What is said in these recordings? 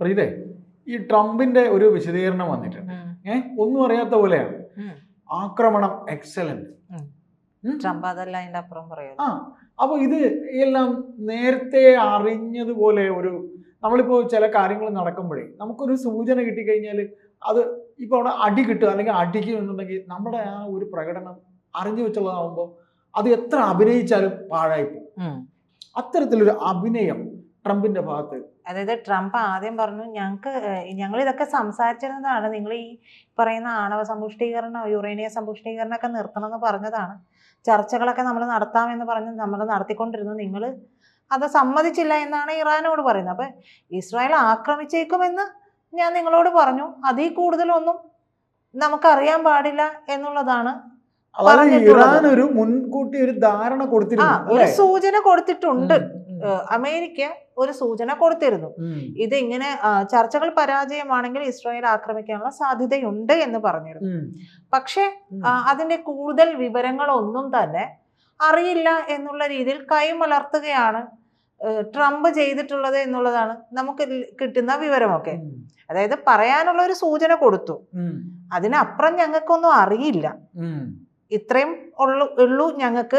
പ്രീതേ, ഈ ട്രംപിന്റെ ഒരു വിശദീകരണം വന്നിട്ടുണ്ട്. ഒന്നും അറിയാത്ത പോലെയാണ്. ആക്രമണം എക്സലന്റ്. ട്രംപ് അതല്ല അതിന്റെ അപ്പുറം പറയുന്നത്. അപ്പൊ ഇത് എല്ലാം നേരത്തെ അറിഞ്ഞതുപോലെ നമ്മളിപ്പോ ചില കാര്യങ്ങൾ നടക്കുമ്പോഴേ നമുക്കൊരു സൂചന കിട്ടിക്കഴിഞ്ഞാൽ അത് ഇപ്പൊ അവിടെ അടി കിട്ടുക അല്ലെങ്കിൽ അടിക്കും എന്നുണ്ടെങ്കിൽ നമ്മുടെ ആ ഒരു പ്രകടനം അറിഞ്ഞു വെച്ചുള്ളതാവുമ്പോൾ അത് എത്ര അഭിനയിച്ചാലും പാഴായിപ്പോകും. അത്തരത്തിലൊരു അഭിനയം ട്രംപിന്റെ ഭാഗത്ത്. അതായത് ട്രംപ് ആദ്യം പറഞ്ഞു, ഞങ്ങൾ ഇതൊക്കെ സംസാരിച്ചിരുന്നതാണ്, നിങ്ങൾ ഈ പറയുന്ന ആണവ സമ്പുഷ്ടീകരണം, യുറേനിയം സമ്പുഷ്ടീകരണം ഒക്കെ നിർത്തണം എന്ന് പറഞ്ഞതാണ്, ചർച്ചകളൊക്കെ നമ്മൾ നടത്താമെന്ന് പറഞ്ഞ് നമ്മൾ നടത്തിക്കൊണ്ടിരുന്നു, നിങ്ങൾ അത് സമ്മതിച്ചില്ല എന്നാണ് ഇറാനോട് പറയുന്നത്. അപ്പൊ ഇസ്രായേൽ ആക്രമിച്ചേക്കുമെന്ന് ഞാൻ നിങ്ങളോട് പറഞ്ഞു, അതിൽ കൂടുതലൊന്നും നമുക്കറിയാൻ പാടില്ല എന്നുള്ളതാണ് ഇറാൻ ഒരു മുൻകൂട്ടി ഒരു ധാരണ കൊടുത്തിരുന്നു, ഒരു സൂചന കൊടുത്തിട്ടുണ്ട്. അമേരിക്ക ഒരു സൂചന കൊടുത്തിരുന്നു, ഇത് ഇങ്ങനെ ചർച്ചകൾ പരാജയമാണെങ്കിൽ ഇസ്രായേൽ ആക്രമിക്കാനുള്ള സാധ്യതയുണ്ട് എന്ന് പറഞ്ഞിരുന്നു. പക്ഷെ അതിന്റെ കൂടുതൽ വിവരങ്ങളൊന്നും തന്നെ അറിയില്ല എന്നുള്ള രീതിയിൽ കൈമലർത്തുകയാണ് ട്രംപ് ചെയ്തിട്ടുള്ളത് എന്നുള്ളതാണ് നമുക്ക് കിട്ടുന്ന വിവരമൊക്കെ. അതായത് പറയാനുള്ള ഒരു സൂചന കൊടുത്തു, അതിനപ്പുറം ഞങ്ങൾക്കൊന്നും അറിയില്ല, ഇത്രയും ഉള്ളൂ ഞങ്ങൾക്ക്,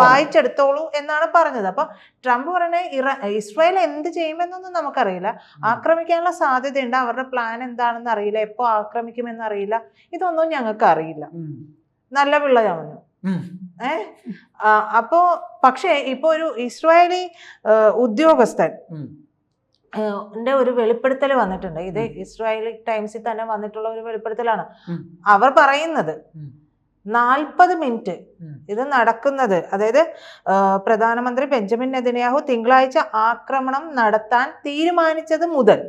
വായിച്ചെടുത്തോളൂ എന്നാണ് പറഞ്ഞത്. അപ്പൊ ട്രംപ് പറയുന്നത് ഇസ്രായേൽ എന്ത് ചെയ്യുമെന്നൊന്നും നമുക്കറിയില്ല, ആക്രമിക്കാനുള്ള സാധ്യതയുണ്ട്, അവരുടെ പ്ലാൻ എന്താണെന്ന് അറിയില്ല, എപ്പോ ആക്രമിക്കുമെന്ന് അറിയില്ല, ഇതൊന്നും ഞങ്ങൾക്ക് അറിയില്ല. നല്ല പിള്ള പറഞ്ഞു. അപ്പോ പക്ഷേ ഇപ്പൊ ഒരു ഇസ്രായേലി ഉദ്യോഗസ്ഥൻ ഒരു വെളിപ്പെടുത്തൽ വന്നിട്ടുണ്ട്. ഇത് ഇസ്രായേലി ടൈംസിൽ തന്നെ വന്നിട്ടുള്ള ഒരു വെളിപ്പെടുത്തലാണ്. അവർ പറയുന്നത് 40 മിനിറ്റ് ഇത് നടക്കുന്നത്, അതായത് പ്രധാനമന്ത്രി ബെഞ്ചമിൻ നെതന്യാഹു തിങ്കളാഴ്ച ആക്രമണം നടത്താൻ തീരുമാനിച്ചത് മുതൽ,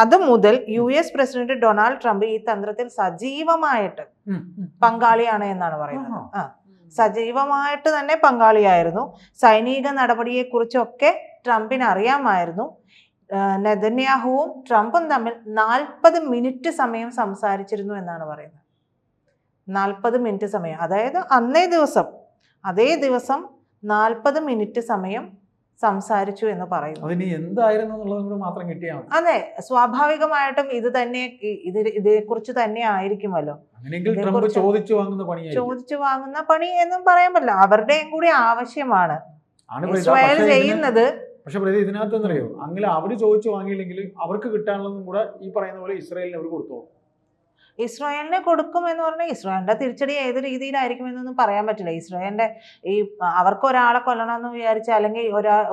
അത് മുതൽ US പ്രസിഡന്റ് ഡൊണാൾഡ് ട്രംപ് ഈ തന്ത്രത്തിൽ സജീവമായിട്ട് പങ്കാളിയാണ് എന്നാണ് പറയുന്നത്. സജീവമായിട്ട് തന്നെ പങ്കാളിയായിരുന്നു. സൈനിക നടപടിയെ കുറിച്ചൊക്കെ ട്രംപിന് അറിയാമായിരുന്നു. നെതന്യാഹുവും ട്രംപും തമ്മിൽ 40 മിനിറ്റ് സമയം സംസാരിച്ചിരുന്നു എന്നാണ് പറയുന്നത്. 40 മിനിറ്റ് സമയം, അതായത് അതേ ദിവസം 40 മിനിറ്റ് സമയം സംസാരിച്ചു എന്ന് പറയുന്നു. അതെ, സ്വാഭാവികമായിട്ടും ഇതേക്കുറിച്ച് തന്നെ ആയിരിക്കുമല്ലോ ചോദിച്ചു വാങ്ങുന്ന പണി എന്നും പറയാൻ പറ്റില്ല. അവരുടെയും കൂടി ആവശ്യമാണ് ഇസ്രായേൽ ചെയ്യുന്നത്. പക്ഷെ ഇതിനകത്ത് എന്നറിയോ, അങ്ങനെ അവര് ചോദിച്ചു വാങ്ങിയില്ലെങ്കിൽ അവർക്ക് കിട്ടാനുള്ളതും കൂടെ ഈ പറയുന്ന പോലെ ഇസ്രായേലിന് അവർ കൊടുത്തോളും. ഇസ്രായേലിനെ കൊടുക്കും എന്ന് പറഞ്ഞാൽ ഇസ്രായേലിന്റെ തിരിച്ചടി ഏത് രീതിയിലായിരിക്കും എന്നൊന്നും പറയാൻ പറ്റില്ല. ഇസ്രായേലിന്റെ അവർക്ക് ഒരാളെ കൊല്ലണമെന്ന് വിചാരിച്ച, അല്ലെങ്കിൽ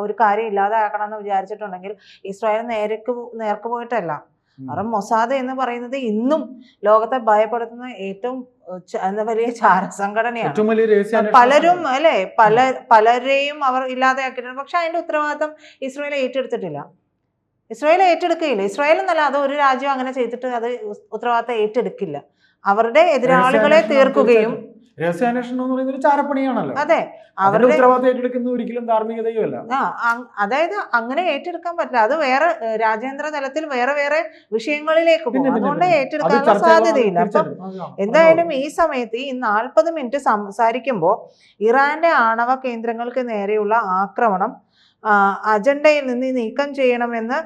ഒരു കാര്യം ഇല്ലാതാക്കണം എന്ന് വിചാരിച്ചിട്ടുണ്ടെങ്കിൽ ഇസ്രായേൽ നേർക്ക് പോയിട്ടല്ല. കാരണം മൊസാദ് എന്ന് പറയുന്നത് ഇന്നും ലോകത്തെ ഭയപ്പെടുത്തുന്ന ഏറ്റവും വലിയ ചാരസംഘടനയാണ്. പലരെയും അവർ ഇല്ലാതെയാക്കിയിട്ടുണ്ട്. പക്ഷെ അതിന്റെ ഉത്തരവാദിത്തം ഇസ്രായേൽ ഏറ്റെടുത്തിട്ടില്ല. ഇസ്രായേൽ ഏറ്റെടുക്കുകയില്ല. ഇസ്രായേൽ എന്നല്ല, അത് ഒരു രാജ്യം അങ്ങനെ ചെയ്തിട്ട് അത് ഉത്തരവാദിത്തം ഏറ്റെടുക്കില്ല. അവരുടെ എതിരാളികളെ തീർക്കുകയും അതെ, അവരുടെ ഒരിക്കലും ധാർമ്മികതയുമല്ല. അതായത് അങ്ങനെ ഏറ്റെടുക്കാൻ പറ്റില്ല. അത് വേറെ രാജ്യാന്തര തലത്തിൽ വേറെ വിഷയങ്ങളിലേക്ക് പോകും. അതുകൊണ്ട് ഏറ്റെടുക്കാനുള്ള സാധ്യതയില്ല. അപ്പം എന്തായാലും ഈ സമയത്ത് ഈ 40 മിനിറ്റ് സംസാരിക്കുമ്പോൾ ഇറാന്റെ ആണവ കേന്ദ്രങ്ങൾക്ക് നേരെയുള്ള ആക്രമണം അജണ്ടയിൽ നിന്ന് നീക്കം ചെയ്യണമെന്ന്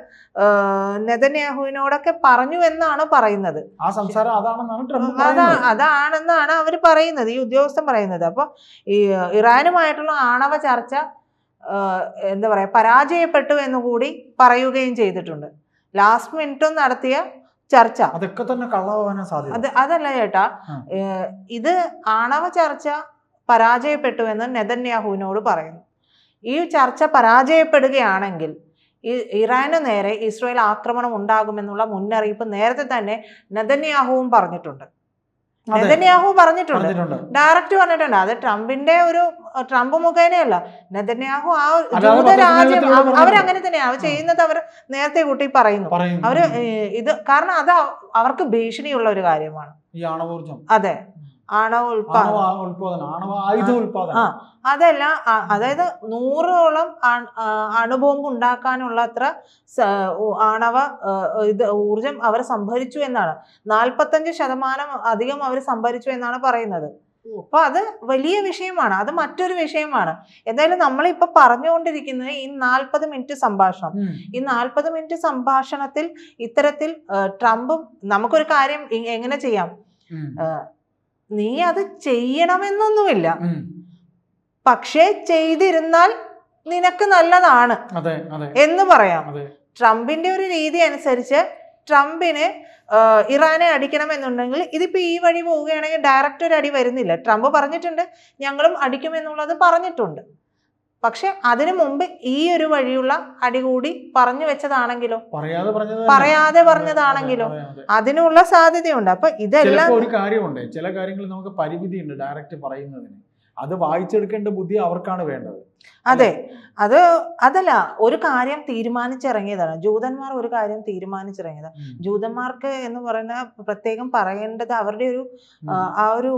നെതന്യാഹുവിനോടൊക്കെ പറഞ്ഞു എന്നാണ് പറയുന്നത്. അതാണെന്നാണ് അവർ പറയുന്നത്, ഈ ഉദ്യോഗസ്ഥൻ പറയുന്നത്. അപ്പൊ ഈ ഇറാനുമായിട്ടുള്ള ആണവ ചർച്ച എന്താ പറയാ, പരാജയപ്പെട്ടു എന്ന് കൂടി പറയുകയും ചെയ്തിട്ടുണ്ട്. ലാസ്റ്റ് മിനിറ്റും നടത്തിയ ചർച്ച അതൊക്കെ തന്നെ കള്ളമാവാനാ സാധ്യത. അതല്ല ചേട്ടാ, ഇത് ആണവ ചർച്ച പരാജയപ്പെട്ടു എന്ന് നെതന്യാഹുവിനോട് പറയുന്നു. ഈ ചർച്ച പരാജയപ്പെടുകയാണെങ്കിൽ ഇറാന് നേരെ ഇസ്രായേൽ ആക്രമണം ഉണ്ടാകുമെന്നുള്ള മുന്നറിയിപ്പ് നേരത്തെ തന്നെ നെതന്യാഹുവും പറഞ്ഞിട്ടുണ്ട്. ഡയറക്റ്റ് പറഞ്ഞിട്ടുണ്ട്. അത് ട്രംപ് മുഖേനയല്ല, നെതന്യാഹു ആ ജൂതരാജ്യം അവരങ്ങനെ തന്നെയാണ് അവർ ചെയ്യുന്നത്. അവർ നേരത്തെ കൂട്ടി പറയുന്നു. അവര് ഇത് കാരണം അത് അവർക്ക് ഭീഷണിയുള്ള ഒരു കാര്യമാണ്. അതെ, ആണവ ഉൽപാദനം. അതല്ല, അതായത് 100ഓളം അണുബോംബ് ഉണ്ടാക്കാനുള്ള അത്ര ആണവ ഊർജം അവർ സംഭരിച്ചു എന്നാണ്. 45% അധികം അവർ സംഭരിച്ചു എന്നാണ് പറയുന്നത്. അപ്പൊ അത് വലിയ വിഷയമാണ്, അത് മറ്റൊരു വിഷയമാണ്. എന്തായാലും നമ്മളിപ്പോ പറഞ്ഞുകൊണ്ടിരിക്കുന്നത് ഈ 40 മിനിറ്റ് സംഭാഷണം. ഈ 40 മിനിറ്റ് സംഭാഷണത്തിൽ ഇത്തരത്തിൽ ട്രംപും നമുക്കൊരു കാര്യം എങ്ങനെ ചെയ്യാം, നീ അത് ചെയ്യണമെന്നൊന്നുമില്ല, പക്ഷേ ചെയ്തിരുന്നാൽ നിനക്ക് നല്ലതാണ് എന്ന് പറയാം. ട്രംപിന്റെ ഒരു രീതി അനുസരിച്ച് ട്രംപിന് ഇറാനെ അടിക്കണമെന്നുണ്ടെങ്കിൽ ഇതിപ്പോ ഈ വഴി പോവുകയാണെങ്കിൽ ഡയറക്റ്റ് ഒരു അടി വരുന്നില്ല. ട്രംപ് പറഞ്ഞിട്ടുണ്ട് ഞങ്ങളും അടിക്കുമെന്നുള്ളത് പറഞ്ഞിട്ടുണ്ട്. പക്ഷെ അതിനു മുമ്പ് ഈ ഒരു വഴിയുള്ള അടി കൂടി പറഞ്ഞു വെച്ചതാണെങ്കിലോ, പറയാതെ പറഞ്ഞതാണെങ്കിലോ അതിനുള്ള സാധ്യതയുണ്ട്. അപ്പൊ ഇതെല്ലാം ഒരു കാര്യമുണ്ട്, ചില കാര്യങ്ങൾ നമുക്ക് പരിമിതിയുണ്ട് ഡയറക്റ്റ് പറയുന്നതിന്. അത് വായിച്ചെടുക്കേണ്ട ബുദ്ധി അവർക്കാണ് വേണ്ടത്. അതെ, അതല്ല, ഒരു കാര്യം തീരുമാനിച്ചിറങ്ങിയതാണ് ജൂതന്മാർ, ഒരു കാര്യം തീരുമാനിച്ചിറങ്ങിയതാണ്. ജൂതന്മാർക്ക് എന്ന് പറയുന്ന പ്രത്യേകം പറയേണ്ടത് അവരുടെ ഒരു ആ ഒരു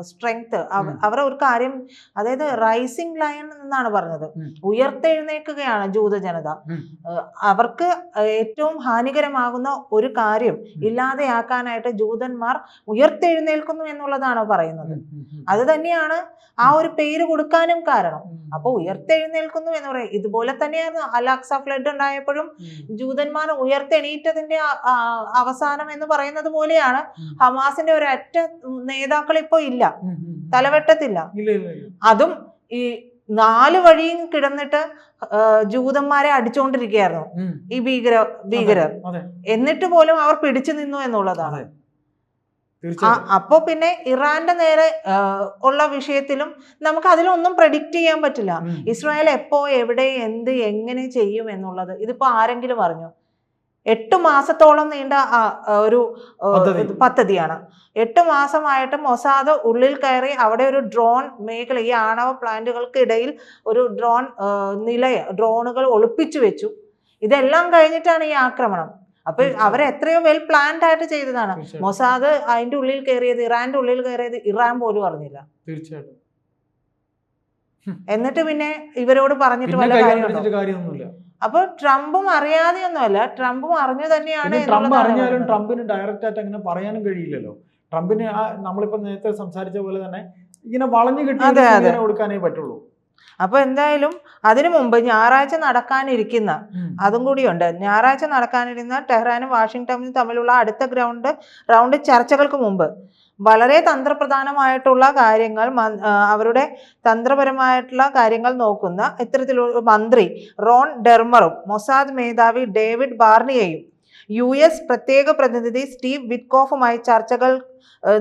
സ്ട്രെങ്ത്, അവരുടെ ഒരു കാര്യം, അതായത് റൈസിംഗ് ലയൺ എന്നാണ് പറഞ്ഞത്, ഉയർത്തെഴുന്നേൽക്കുകയാണ് ജൂത ജനത. അവർക്ക് ഏറ്റവും ഹാനികരമാകുന്ന ഒരു കാര്യം ഇല്ലാതെയാക്കാനായിട്ട് ജൂതന്മാർ ഉയർത്തെഴുന്നേൽക്കുന്നു എന്നുള്ളതാണ് പറയുന്നത്. അത് തന്നെയാണ് ആ ഒരു പേര് കൊടുക്കാനും കാരണം. അപ്പൊ ഉയർത്തെഴുന്നേൽക്കുന്നു എന്ന് പറയും. ഇതുപോലെ തന്നെയായിരുന്നു അൽ-അക്സ ഫ്ലഡ് ഉണ്ടായപ്പോഴും ജൂതന്മാർ ഉയർത്തെണീറ്റതിന്റെ അവസാനം എന്ന് പറയുന്നത് പോലെയാണ്. ഹമാസിന്റെ ഒരൊറ്റ നേതാക്കൾ ഇപ്പൊ ഇല്ല, തലവെട്ടത്തില്ല. അതും ഈ 4 വഴിയും കിടന്നിട്ട് ജൂതന്മാരെ അടിച്ചുകൊണ്ടിരിക്കുകയായിരുന്നു ഈ ഭീകരർ. എന്നിട്ട് പോലും അവർ പിടിച്ചു നിന്നു എന്നുള്ളതാണ്. അപ്പോ പിന്നെ ഇറാന്റെ നേരെ ഉള്ള വിഷയത്തിലും നമുക്ക് അതിലൊന്നും പ്രെഡിക്റ്റ് ചെയ്യാൻ പറ്റില്ല. ഇസ്രായേൽ എപ്പോ എവിടെ എന്ത് എങ്ങനെ ചെയ്യും എന്നുള്ളത് ഇതിപ്പോ ആരെങ്കിലും അറിഞ്ഞു? 8 മാസത്തോളം നീണ്ട ഒരു പദ്ധതിയാണ്. 8 മാസമായിട്ട് മൊസാദ് ഉള്ളിൽ കയറി അവിടെ ഒരു ഡ്രോൺ മേഖല, ഈ ആണവ പ്ലാന്റുകൾക്കിടയിൽ ഒരു ഡ്രോണുകൾ ഒളിപ്പിച്ചു വെച്ചു. ഇതെല്ലാം കഴിഞ്ഞിട്ടാണ് ഈ ആക്രമണം. അപ്പൊ അവരെത്രയോ വെൽ പ്ലാൻഡ് ആയിട്ട് ചെയ്തതാണ്. മൊസാദ് അതിന്റെ ഉള്ളിൽ കയറിയത്, ഇറാന്റെ ഉള്ളിൽ കയറിയത് ഇറാൻ പോലും അറിഞ്ഞില്ല. തീർച്ചയായിട്ടും. എന്നിട്ട് പിന്നെ ഇവരോട് പറഞ്ഞിട്ട് വല്ല കാര്യമൊന്നുമില്ല. അപ്പൊ ട്രംപും അറിയാതെയൊന്നുമല്ല, ട്രംപും അറിഞ്ഞു തന്നെയാണ്. ട്രംപ് അറിഞ്ഞാലും ട്രംപിന് ഡയറക്റ്റ് ആയിട്ട് അങ്ങനെ പറയാനും കഴിയില്ലല്ലോ. ട്രംപിന് നമ്മളിപ്പോ നേരത്തെ സംസാരിച്ച പോലെ തന്നെ ഇങ്ങനെ വളഞ്ഞു കിട്ടി കൊടുക്കാനേ പറ്റുള്ളൂ. അപ്പൊ എന്തായാലും അതിനു മുമ്പ് ഞായറാഴ്ച നടക്കാനിരിക്കുന്ന, അതും കൂടിയുണ്ട്, ഞായറാഴ്ച നടക്കാനിരുന്ന ടെഹ്റാനും വാഷിങ്ടണും തമ്മിലുള്ള അടുത്ത റൗണ്ട് ചർച്ചകൾക്ക് മുമ്പ് വളരെ തന്ത്രപ്രധാനമായിട്ടുള്ള കാര്യങ്ങൾ, അവരുടെ തന്ത്രപരമായിട്ടുള്ള കാര്യങ്ങൾ നോക്കുന്ന ഇത്തരത്തിലൊരു മന്ത്രി റോൺ ഡെർമറും മൊസാദ് മേധാവി ഡേവിഡ് ബാർണിയയും US പ്രത്യേക പ്രതിനിധി സ്റ്റീവ് വിറ്റ്കോഫുമായി ചർച്ചകൾ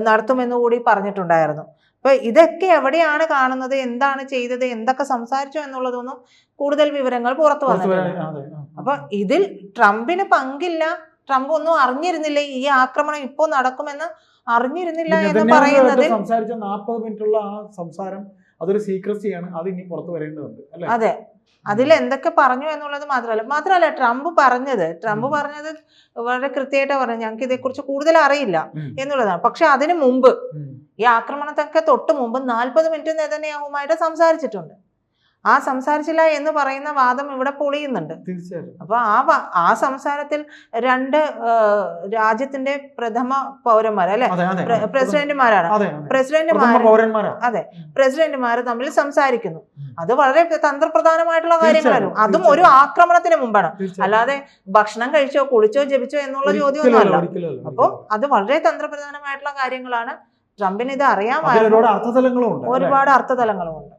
നടത്തുമെന്നുകൂടി പറഞ്ഞിട്ടുണ്ടായിരുന്നു. അപ്പൊ ഇതൊക്കെ എവിടെയാണ് കാണുന്നത്, എന്താണ് ചെയ്തത്, എന്തൊക്കെ സംസാരിച്ചു എന്നുള്ളതൊന്നും കൂടുതൽ വിവരങ്ങൾ പുറത്തു വന്നിട്ടില്ല. അപ്പൊ ഇതിൽ ട്രംപിന് പങ്കില്ല, ട്രംപ് ഒന്നും അറിഞ്ഞിരുന്നില്ല, ഈ ആക്രമണം ഇപ്പോൾ നടക്കുമെന്ന് അറിഞ്ഞിരുന്നില്ല എന്ന് പറയുന്നത്. സംസാരിച്ച 40 മിനിറ്റുള്ള ആ സംസാരം അതൊരു സീക്രസിയാണ്, അത് ഇനി പുറത്തു വരേണ്ടതുണ്ട്. അതെ, അതിൽ എന്തൊക്കെ പറഞ്ഞു എന്നുള്ളത് മാത്രമല്ല ട്രംപ് പറഞ്ഞത് വളരെ കൃത്യമായിട്ടാണ് പറഞ്ഞത്, ഞങ്ങൾക്ക് ഇതേക്കുറിച്ച് കൂടുതൽ അറിയില്ല എന്നുള്ളതാണ്. പക്ഷെ അതിനു മുമ്പ്, ഈ ആക്രമണത്തൊക്കെ തൊട്ട് മുമ്പ് 40 മിനിറ്റ് നെതന്യാഹുവുമായിട്ട് സംസാരിച്ചിട്ടുണ്ട്. ആ സംസാരിച്ചില്ല എന്ന് പറയുന്ന വാദം ഇവിടെ പൊളിയുന്നുണ്ട്. അപ്പൊ ആ സംസാരത്തിൽ 2 രാജ്യത്തിന്റെ പ്രഥമ പൗരന്മാർ, അല്ലെ, പ്രസിഡന്റുമാരാണ്, പ്രസിഡന്റുമാര് തമ്മിൽ സംസാരിക്കുന്നു. അത് വളരെ തന്ത്രപ്രധാനമായിട്ടുള്ള കാര്യങ്ങളായിരുന്നു. അതും ഒരു ആക്രമണത്തിന് മുമ്പാണ്, അല്ലാതെ ഭക്ഷണം കഴിച്ചോ കുളിച്ചോ ജപിച്ചോ എന്നുള്ള ചോദ്യമൊന്നും അല്ല. അപ്പൊ അത് വളരെ തന്ത്രപ്രധാനമായിട്ടുള്ള കാര്യങ്ങളാണ്. ട്രംപിന് ഇത് അറിയാമായിരുന്നു, ഒരുപാട് അർത്ഥതലങ്ങളുമുണ്ട്.